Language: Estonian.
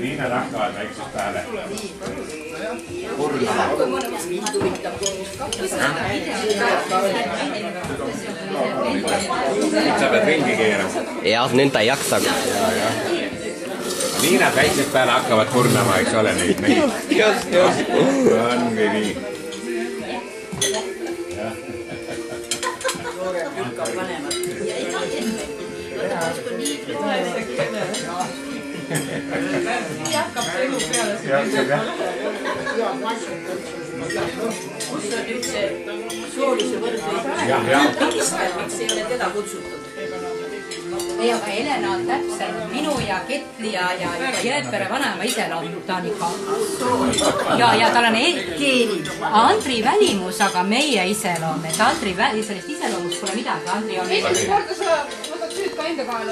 Niin nad hakkavad väiksest peale. Nüüd sa pead ringi keerama. Jah, nüüd ta ei jaksa. Nii nad väiksest peale hakkavad kurnama, eks ole neid meid. Just. Ongi nii. Hakkab elu peale see. Kus on nüüd see soolise võrdlus? Miks ei ole teda kutsutud? Ei, aga Helena on täpselt minu ja Ketli ja Jääpere vanaema iseloom. Ta on ikka... Ja tal on Andri välimus, aga meie iseloom. Et Andri sellist iseloomust pole midagi. Andri on... Esimest korda sa võtad süüd ka enda kaela.